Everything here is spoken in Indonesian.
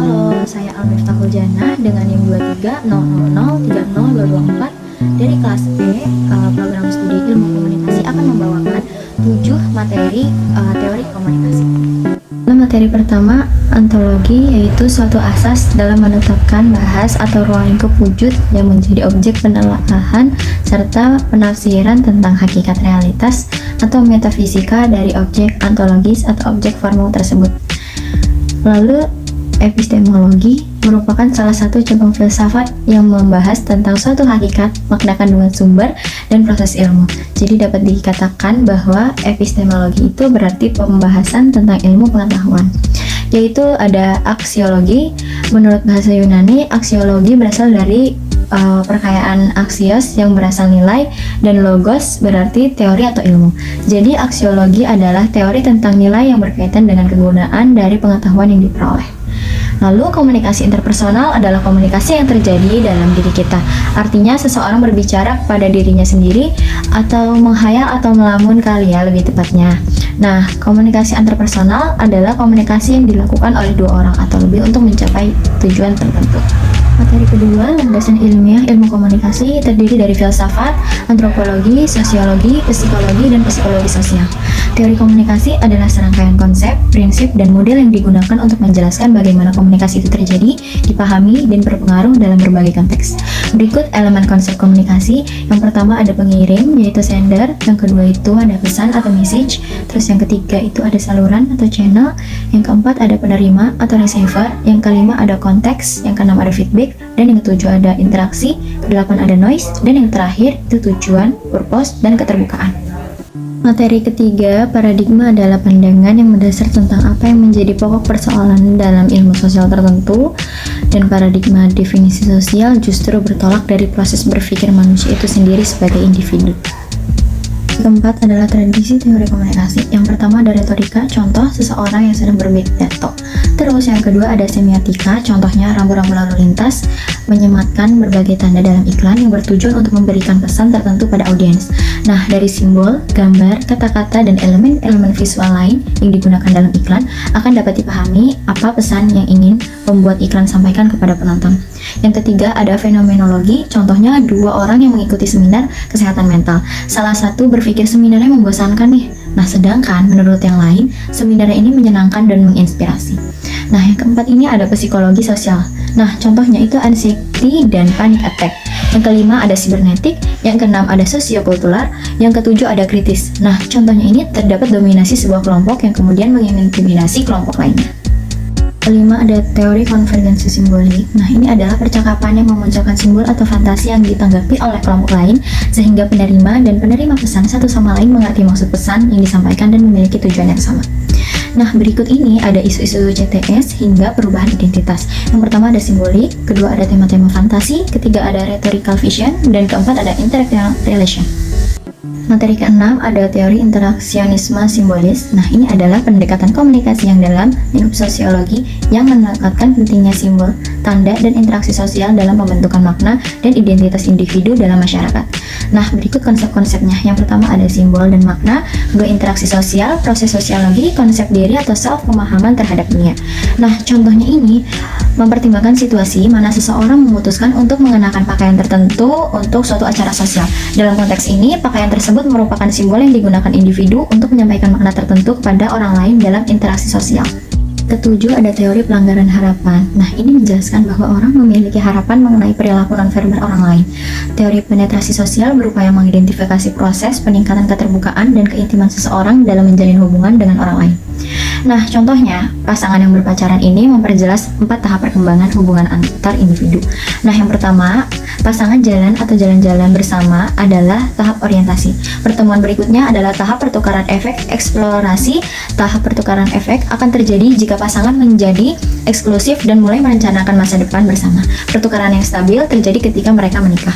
Halo, saya Almirta Huljana dengan NIM 230003024 dari kelas B, program studi ilmu komunikasi akan membawakan 7 materi teori komunikasi. Materi pertama, ontologi, yaitu suatu asas dalam menetapkan bahas atau ruang lingkup wujud yang menjadi objek penelaahan serta penafsiran tentang hakikat realitas atau metafisika dari objek ontologis atau objek formal tersebut. Lalu, epistemologi merupakan salah satu cabang filsafat yang membahas tentang suatu hakikat, makna kandungan sumber, dan proses ilmu. Jadi dapat dikatakan bahwa epistemologi itu berarti pembahasan tentang ilmu pengetahuan. Yaitu ada aksiologi. Menurut bahasa Yunani, aksiologi berasal dari perkayaan aksios yang berasal nilai, dan logos berarti teori atau ilmu. Jadi aksiologi adalah teori tentang nilai yang berkaitan dengan kegunaan dari pengetahuan yang diperoleh. Lalu komunikasi interpersonal adalah komunikasi yang terjadi dalam diri kita. Artinya seseorang berbicara kepada dirinya sendiri atau menghayal atau melamun kali ya lebih tepatnya. Nah, komunikasi interpersonal adalah komunikasi yang dilakukan oleh dua orang atau lebih untuk mencapai tujuan tertentu. Materi kedua, landasan ilmiah ilmu komunikasi, terdiri dari filsafat, antropologi, sosiologi, psikologi, dan psikologi sosial. Teori komunikasi adalah serangkaian konsep, prinsip, dan model yang digunakan untuk menjelaskan bagaimana komunikasi itu terjadi, dipahami, dan berpengaruh dalam berbagai konteks. Berikut elemen konsep komunikasi. Yang pertama ada pengirim, yaitu sender. Yang kedua itu ada pesan atau message. Terus yang ketiga itu ada saluran atau channel. Yang keempat ada penerima atau receiver. Yang kelima ada konteks. Yang keenam ada feedback. Dan yang ketujuh ada interaksi. Kedelapan ada noise. Dan yang terakhir itu tujuan, purpose, dan keterbukaan. Materi ketiga, paradigma adalah pandangan yang mendasar tentang apa yang menjadi pokok persoalan dalam ilmu sosial tertentu, dan paradigma definisi sosial justru bertolak dari proses berpikir manusia itu sendiri sebagai individu. Keempat adalah tradisi teori komunikasi. Yang pertama ada retorika, contoh seseorang yang sedang berpidato. Terus yang kedua ada semiotika, contohnya rambu-rambu lalu lintas menyematkan berbagai tanda dalam iklan yang bertujuan untuk memberikan pesan tertentu pada audiens. Nah, dari simbol, gambar, kata-kata, dan elemen-elemen visual lain yang digunakan dalam iklan akan dapat dipahami apa pesan yang ingin pembuat iklan sampaikan kepada penonton. Yang ketiga ada fenomenologi, contohnya dua orang yang mengikuti seminar kesehatan mental. Salah satu berpikir seminarnya membosankan nih. Nah, sedangkan menurut yang lain, seminarnya ini menyenangkan dan menginspirasi. Nah, yang keempat ini ada psikologi sosial. Nah, contohnya itu anxiety dan panic attack. Yang kelima ada sibernetik, yang keenam ada sosiokultural, yang ketujuh ada kritis. Nah, contohnya ini terdapat dominasi sebuah kelompok yang kemudian mengintimidasi kelompok lainnya. Kelima ada teori konvergensi simbolik. Nah, ini adalah percakapan yang memunculkan simbol atau fantasi yang ditanggapi oleh kelompok lain sehingga penerima dan penerima pesan satu sama lain mengerti maksud pesan yang disampaikan dan memiliki tujuan yang sama. Nah, berikut ini ada isu-isu CTS hingga perubahan identitas. Yang pertama ada simbolik, kedua ada tema-tema fantasi, ketiga ada rhetorical vision, dan keempat ada interactional relation. Materi keenam ada teori interaksionisme simbolis. Nah, ini adalah pendekatan komunikasi yang dalam lingkup sosiologi yang menekankan pentingnya simbol, tanda, dan interaksi sosial dalam pembentukan makna dan identitas individu dalam masyarakat. Nah, berikut konsep-konsepnya. Yang pertama ada simbol dan makna, kedua interaksi sosial, proses sosiologi, konsep diri atau self, pemahaman terhadap dunia. Nah, contohnya ini mempertimbangkan situasi mana seseorang memutuskan untuk mengenakan pakaian tertentu untuk suatu acara sosial. Dalam konteks ini, pakaian tersebut merupakan simbol yang digunakan individu untuk menyampaikan makna tertentu kepada orang lain dalam interaksi sosial. Ketujuh ada teori pelanggaran harapan. Nah, ini menjelaskan bahwa orang memiliki harapan mengenai perilaku nonverbal orang lain. Teori penetrasi sosial berupaya mengidentifikasi proses peningkatan keterbukaan dan keintiman seseorang dalam menjalin hubungan dengan orang lain. Nah, contohnya, pasangan yang berpacaran ini memperjelas 4 tahap perkembangan hubungan antar individu. Nah, yang pertama, pasangan jalan atau jalan-jalan bersama adalah tahap orientasi. Pertemuan berikutnya adalah tahap pertukaran efek eksplorasi. Tahap pertukaran efek akan terjadi jika pasangan menjadi eksklusif dan mulai merencanakan masa depan bersama. Pertukaran yang stabil terjadi ketika mereka menikah.